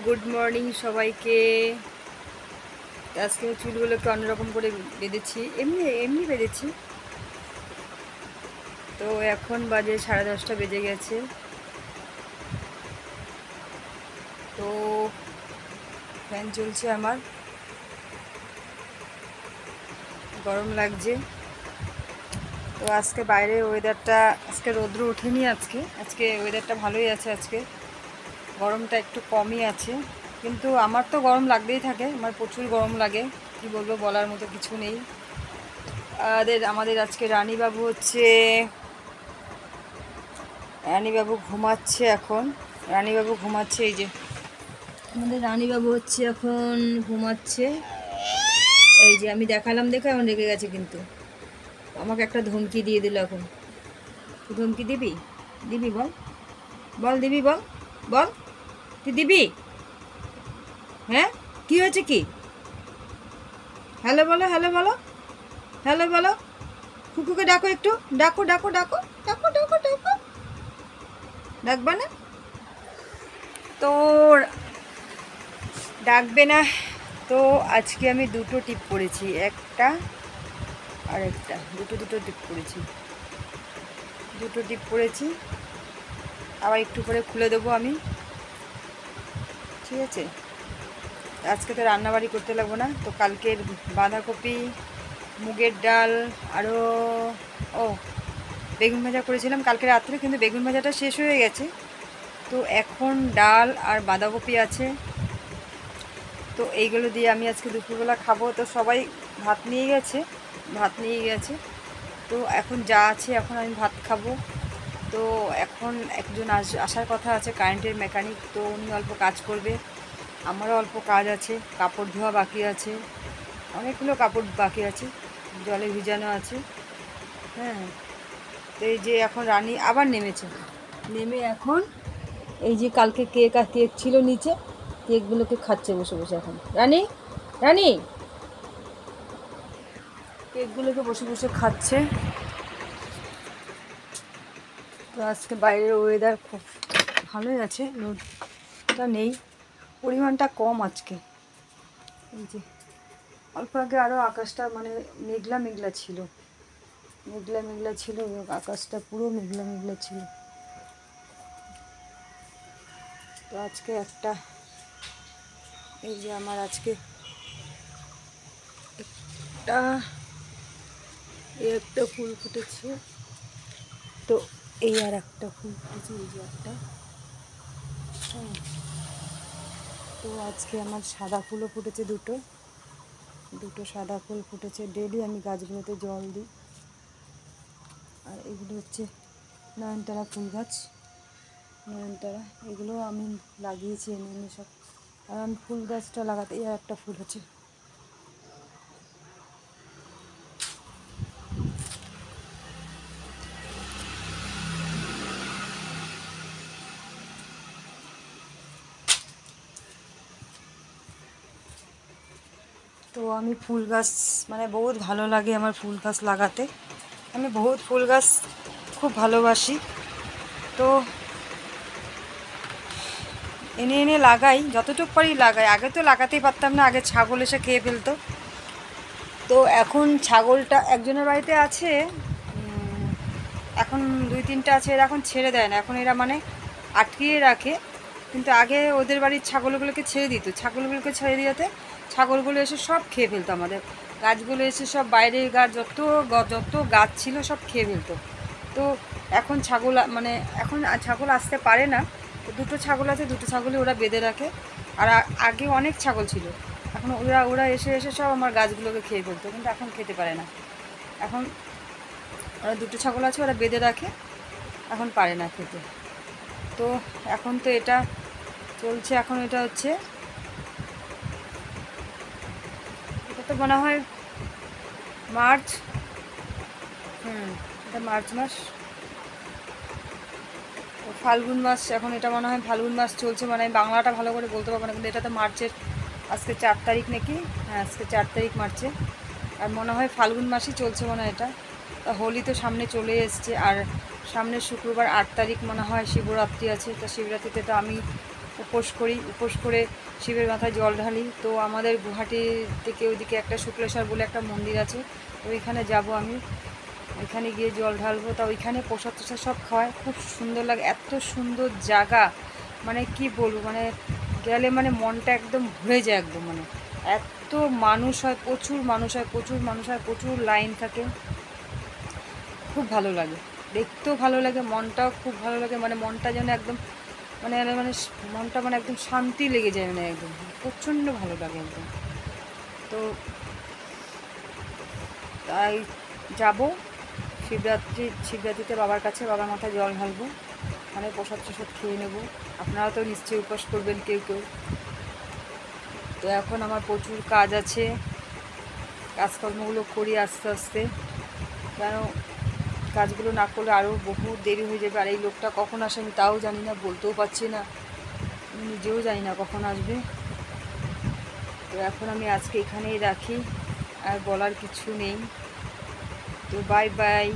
Good morning সবাইকে। আজকে চুলগুলোকে অন্যরকম করে বেঁধেছি, এমনি এমনি বেঁধেছি। তো এখন বাজে 10:30 বেজে গেছে। তো ফ্যান চলছে, আমার গরম লাগছে। তো আজকে বাইরে ওয়েদারটা, আজকে রৌদ্র ওঠেনি। আজকে ওয়েদারটা ভালোই আছে। আজকে গরমটা একটু কমই আছে, কিন্তু আমার তো গরম লাগতেই থাকে, আমার প্রচুর গরম লাগে। কি বলবো, বলার মতো কিছু নেই। আমাদের আজকে রানীবাবু ঘুমাচ্ছে এখন। রানীবাবু ঘুমাচ্ছে, এই যে আমাদের রানীবাবু হচ্ছে এখন ঘুমাচ্ছে। এই যে আমি দেখালাম, দেখে এখন রেগে গেছে, কিন্তু আমাকে একটা ধমকি দিয়ে দিল। এখন তুই ধমকি দিবি? দিবি বল, বল দিবি, বল বল, তুই দিবি? হ্যাঁ, কি হয়েছে কি? হ্যালো বলো, হ্যালো বলো, হ্যালো বলো। কুকুকে ডাকো, একটু ডাকো ডাকো ডাকো ডাকো ডাকো ডাকো। ডাকবা না তো? ডাকবে না তো? আজকে আমি দুটো টিপ পরেছি, একটা আর একটা, দুটো টিপ পরেছি। আবার একটু পরে খুলে দেবো আমি, ঠিক আছে? আজকে তো রান্নাবাড়ি করতে লাগবো না। তো কালকের বাঁধাকপি, মুগের ডাল, আরও বেগুন ভাজা করেছিলাম কালকে রাত্রে, কিন্তু বেগুন ভাজাটা শেষ হয়ে গেছে। তো এখন ডাল আর বাঁধাকপি আছে। তো এইগুলো দিয়ে আমি আজকে দুপুরবেলা খাবো। তো সবাই ভাত নিয়ে গেছে। তো এখন যা আছে, এখন আমি ভাত খাবো। তো এখন একজন আসার কথা আছে, কারেন্টের মেকানিক। তো উনি অল্প কাজ করবে, আমারও অল্প কাজ আছে। কাপড় ধোয়া বাকি আছে, অনেকগুলো কাপড় বাকি আছে, জলে ভিজানো আছে। হ্যাঁ, তো এই যে এখন রানী আবার নেমে এখন এই যে কালকে কেক ছিল নিচে, কেকগুলোকে খাচ্ছে বসে বসে। এখন রানী রানী কেকগুলোকে বসে বসে খাচ্ছে। তো আজকে বাইরের ওয়েদার খুব ভালোই আছে, রোদটা নেই, পরিমাণটা কম আজকে। এই যে অল্প আগে আরও আকাশটা মানে মেঘলা মেঘলা ছিল, আকাশটা পুরো মেঘলা ছিল। তো আজকে এই যে আমার আজকে একটা ফুল ফুটেছে। তো এই আর একটা ফুল ফুটেছে, এই যে একটা। হ্যাঁ, তো আজকে আমার সাদা ফুলও ফুটেছে, দুটো সাদা ফুল ফুটেছে। ডেলি আমি গাছগুলোতে জল দিই। আর এগুলো হচ্ছে নয়নতারা ফুল গাছ, এগুলো আমি লাগিয়েছি এনে সব। আর আমি ফুল গাছটা লাগাতে এই একটা ফুল আছে। তো আমি ফুল গাছ মানে বহুত ভালো লাগে আমার ফুল গাছ লাগাতে। আমি বহুত ফুল গাছ খুব ভালোবাসি। তো এনে এনে লাগাই, যতটুকু পারি লাগাই। আগে তো লাগাতেই পারতাম না, আগে ছাগল এসে খেয়ে ফেলতো। তো এখন ছাগলটা একজনের বাড়িতে আছে, এখন 2-3টা আছে। এরা এখন ছেড়ে দেয় না, এখন এরা মানে আটকিয়ে রাখে। কিন্তু আগে ওদের বাড়ির ছাগলগুলোকে ছেড়ে দিতে ছাগলগুলো এসে সব খেয়ে ফেলতো। আমাদের গাছগুলো এসে সব, বাইরের গাছ যত গাছ ছিল সব খেয়ে ফেলতো। তো এখন ছাগল আসতে পারে না। তো দুটো ছাগল আছে, দুটো ছাগলই ওরা বেঁধে রাখে। আর আগে অনেক ছাগল ছিল, এখন ওরা এসে সব আমার গাছগুলোকে খেয়ে ফেলতো, কিন্তু এখন খেতে পারে না। এখন ওরা দুটো ছাগল আছে, ওরা বেঁধে রাখে, এখন পারে না খেতে। তো এখন তো এটা চলছে। এখন এটা হচ্ছে, এটা তো মনে হয় মার্চ, এটা মার্চ মাস, ফাল্গুন মাস। এখন এটা মনে হয় ফাল্গুন মাস চলছে, মানে আমি বাংলাটা ভালো করে বলতে পারবো না, কিন্তু এটা তো মার্চের, আজকে 4 তারিখ নাকি? হ্যাঁ, আজকে 4 তারিখ মার্চে। আর মনে হয় ফাল্গুন মাসই চলছে মনে হয় এটা। হোলি তো সামনে চলে এসছে। আর সামনে শুক্রবার 8 তারিখ মনে হয় শিবরাত্রি আছে। তো শিবরাত্রিতে তো আমি উপোস করি, উপোস করে শিবের মাথায় জল ঢালি। তো আমাদের গুয়াহাটি থেকে ওইদিকে একটা শুক্লেশ্বর বলে একটা মন্দির আছে, তো ওইখানে যাব আমি, ওইখানে গিয়ে জল ঢালবো। তা ওইখানে প্রসাদ টসাদ সব খাওয়ায়, খুব সুন্দর লাগে, এত সুন্দর জায়গা, মানে কি বলবো, মানে গেলে মানে মনটা একদম ভরে যায় একদম, মানে এত মানুষ হয়, প্রচুর মানুষ হয়, প্রচুর মানুষ হয়, প্রচুর লাইন থাকে, খুব ভালো লাগে, দেখতেও ভালো লাগে, মনটাও খুব ভালো লাগে, মানে মনটা যেন একদম মানে মানে মনটা মানে একদম শান্তি লেগে যায়, মানে একদম প্রচণ্ড ভালো লাগে একদম। তো তাই যাব শিবরাত্রিতে বাবার কাছে, বাবার মাথায় জল ঢালবো, মানে প্রসাদ টসাদ খেয়ে নেব। আপনারা তো নিশ্চয়ই উপোস করবেন কেউ কেউ। তো এখন আমার প্রচুর কাজ আছে, কাজকর্মগুলো করি আস্তে আস্তে, কেন কাজগুলো না করলে আরও বহু দেরি হয়ে যাবে। আর এই লোকটা কখন আসে আমি তাও জানি না, বলতেও পারছি না, আমি নিজেও জানি না কখন আসবে। তো এখন আমি আজকে এখানেই রাখি, আর বলার কিছু নেই। তো বাই বাই।